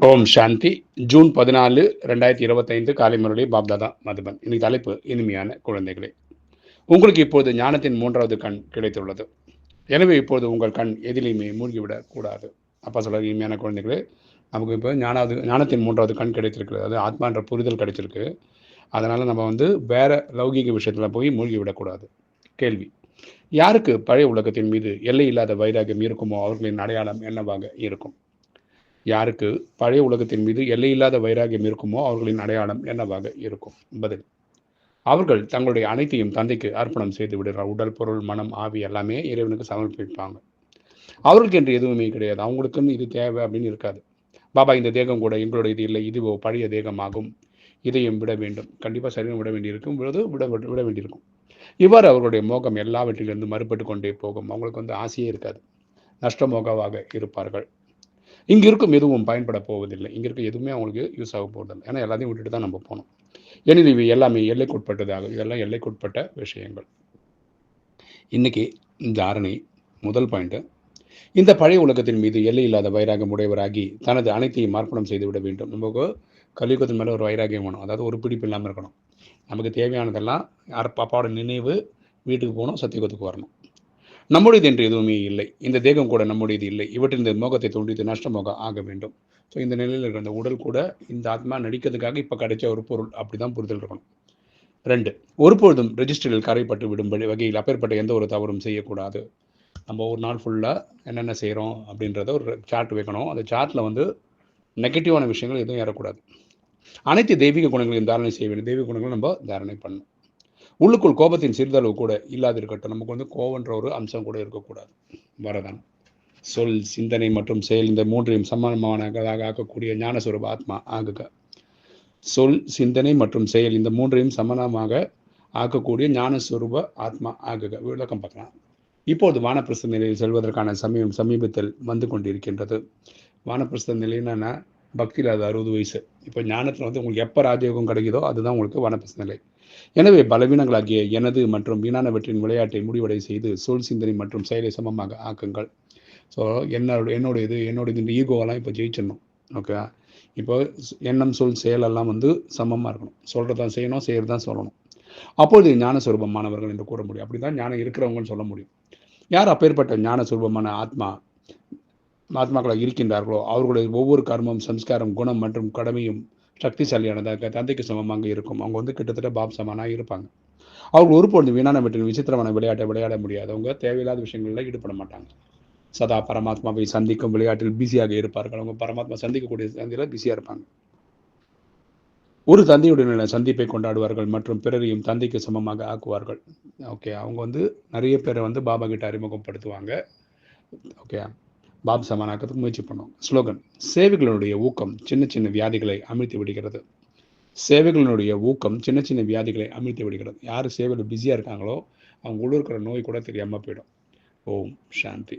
ஓம் சாந்தி. June 14, 2025 காலை முரளி பாப்தாதா மதுபன். இன்னைக்கு தலைப்பு இனிமையான குழந்தைகளே. உங்களுக்கு இப்போது ஞானத்தின் 3வது கண் கிடைத்துள்ளது. எனவே இப்போது உங்கள் கண் எதிலையுமே மூழ்கிவிடக் கூடாது. அப்பா சொல்றாரு, இனிமையான குழந்தைகளே, நமக்கு இப்போ ஞானத்தின் 3வது கண் கிடைத்திருக்கிறது. அது ஆத்மான்ற புரிதல் கிடைச்சிருக்கு. அதனால் நம்ம வேற லௌகீக விஷயத்தில் போய் மூழ்கி விடக்கூடாது. கேள்வி: யாருக்கு பழைய உலகத்தின் மீது எல்லை இல்லாத வைராகியம் இருக்குமோ அவர்களின் அடையாளம் என்னவாக இருக்கும்? யாருக்கு பழைய உலகத்தின் மீது எல்லையில்லாத வைராகியம் இருக்குமோ அவர்களின் அடையாளம் என்னவாக இருக்கும்? பதில்: அவர்கள் தங்களுடைய அனைத்தையும் தந்தைக்கு அர்ப்பணம் செய்து விடுகிறார். உடல், பொருள், மனம், ஆவி எல்லாமே இறைவனுக்கு சமர்ப்பிப்பாங்க. அவர்களுக்கு என்று எதுவுமே கிடையாது. அவங்களுக்குன்னு இது தேவை அப்படின்னு இருக்காது. பாபா, இந்த தேகம் கூட எங்களுடைய இது இல்லை, இதுவோ பழைய தேகமாகும், இதையும் விட வேண்டும், கண்டிப்பாக சரீரம் விட வேண்டியிருக்கும், விட வேண்டியிருக்கும். இவ்வாறு அவர்களுடைய மோகம் எல்லாவற்றிலிருந்து மறுபட்டு கொண்டே போகும். அவங்களுக்கு ஆசையே இருக்காது. நஷ்டமோகவாக இருப்பார்கள். இங்கே இருக்கும் எதுவும் பயன்பட போவதில்லை. இங்கே இருக்க எதுவுமே அவங்களுக்கு யூஸ் ஆக போவதில்லை. ஏன்னா எல்லாத்தையும் விட்டுட்டு தான் நம்ம போகணும். ஏன்னா இவை எல்லாமே எல்லைக்குட்பட்டதாகும். இதெல்லாம் எல்லைக்குட்பட்ட விஷயங்கள். இன்னைக்கு இந்த ஆரணி முதல் பாயிண்ட்டு, இந்த பழைய உலகத்தின் மீது எல்லை இல்லாத வைராகியம் உடையவராகி தனது அனைத்தையும் அர்ப்பணம் செய்து விட வேண்டும். நமக்கு கலியுகத்தின் மேலே ஒரு வைராகியம் வேணும். அதாவது ஒரு பிடிப்பு இல்லாமல் இருக்கணும். நமக்கு தேவையானதெல்லாம் அப்பாவோட நினைவு, வீட்டுக்கு போகணும், சத்தியுகத்துக்கு வரணும். நம்முடையது என்று எதுவுமே இல்லை. இந்த தேகம் கூட நம்முடையது இல்லை. இவற்றின் இந்த மோகத்தை தோன்றியது நஷ்டமோகம் ஆக வேண்டும். ஸோ இந்த நிலையில் இருக்கிற அந்த உடல் கூட இந்த ஆத்மா நடிக்கிறதுக்காக இப்போ கிடைச்ச ஒரு பொருள், அப்படி தான் புரிதல் இருக்கணும். 2, ஒருபொழுதும் ரெஜிஸ்டரில் கரைப்பட்டு விடும் வகையில் அப்பேற்பட்ட எந்த ஒரு தவறும் செய்யக்கூடாது. நம்ம ஒரு நாள் ஃபுல்லாக என்னென்ன செய்கிறோம் அப்படின்றத ஒரு சார்ட் வைக்கணும். அந்த சார்ட்டில் நெகட்டிவான விஷயங்கள் எதுவும் ஏறக்கூடாது. அனைத்து தெய்வீக குணங்களையும் தாரணை செய்ய வேண்டும். தெய்வீக குணங்களும் நம்ம தாரணை பண்ணணும். உள்ளுக்குள் கோபத்தின் சிறிதளவு கூட இல்லாது இருக்கட்டும். நமக்கு கோபன்ற ஒரு அம்சம் கூட இருக்கக்கூடாது. வரதான் சொல், சிந்தனை மற்றும் செயல் இந்த மூன்றையும் சமானமானதாக ஆக்கக்கூடிய ஞானஸ்வரூப ஆத்மா ஆகுக. சொல், சிந்தனை மற்றும் செயல் இந்த மூன்றையும் சமானமாக ஆக்கக்கூடிய ஞானஸ்வரூப ஆத்மா ஆகுக. விளக்கம் பார்க்கலாம். இப்போது வானப்பிரஸ்த நிலையில் செல்வதற்கான சமீபத்தில் வந்து கொண்டிருக்கின்றது. வானப்பிரஸ்த நிலைன்னா பக்தியில் அது 60 வயசு. இப்போ ஞானத்தில் உங்களுக்கு எப்போ ராஜயோகம் கிடைக்குதோ அதுதான் உங்களுக்கு வானப்பிரஸ்த நிலை. எனவே பலவீனங்களாகிய எனது மற்றும் வீணானவற்றின் விளையாட்டை முடிவடை செய்து சொல், சிந்தனை மற்றும் செயலை சமமாக ஆக்குங்கள். ஸோ என்னோடது இந்த ஈகோவெல்லாம் இப்போ ஜெயிச்சிடணும். ஓகே, இப்போ எண்ணம், சொல், செயலெல்லாம் சமமாக இருக்கணும். சொல்கிறதான் செய்யணும், செய்கிறதான் சொல்லணும். அப்பொழுது ஞானஸ்வரூபமானவர்கள் என்று கூற முடியும். அப்படி தான் ஞானம் இருக்கிறவங்கன்னு சொல்ல முடியும். யார் அப்பேற்பட்ட ஞானஸ்வரூபமான ஆத்மாக்களாக இருக்கின்றார்களோ அவர்களுடைய ஒவ்வொரு கர்மம், சம்ஸ்காரம், குணம் மற்றும் கடமையும் சக்திசாலியானதாக தந்தைக்கு சமமாக இருக்கும். அவங்க கிட்டத்தட்ட பாப் சமானாக இருப்பாங்க. அவர்கள் ஒருபொழுது வீணான மற்றும் விசித்திரமான விளையாட்டை விளையாட முடியாது. அவங்க தேவையில்லாத விஷயங்களில் ஈடுபட மாட்டாங்க. சதா பரமாத்மாவை சந்திக்கும் விளையாட்டில் பிஸியாக இருப்பார்கள். அவங்க பரமாத்மா சந்திக்கக்கூடிய சந்தியில் பிஸியாக இருப்பாங்க. ஒரு தந்தையுடைய சந்திப்பை கொண்டாடுவார்கள் மற்றும் பிறரையும் தந்தைக்கு சமமாக ஆக்குவார்கள். ஓகே, அவங்க நிறைய பேரை பாபா கிட்ட அறிமுகப்படுத்துவாங்க. ஓகே, பாப் சமானாக்கிறதுக்கு முயற்சி பண்ணுவோம். ஸ்லோகன்: சேவைகளுடைய ஊக்கம் சின்ன சின்ன வியாதிகளை அமிழ்த்தி விடுகிறது. சேவைகளினுடைய ஊக்கம் சின்ன சின்ன வியாதிகளை அமிழ்த்தி விடுகிறது. யார் சேவையில் பிஸியாக இருக்காங்களோ அவங்க உள்ள இருக்கிற நோய் கூட தெரியாமல் போயிடும். ஓம் சாந்தி.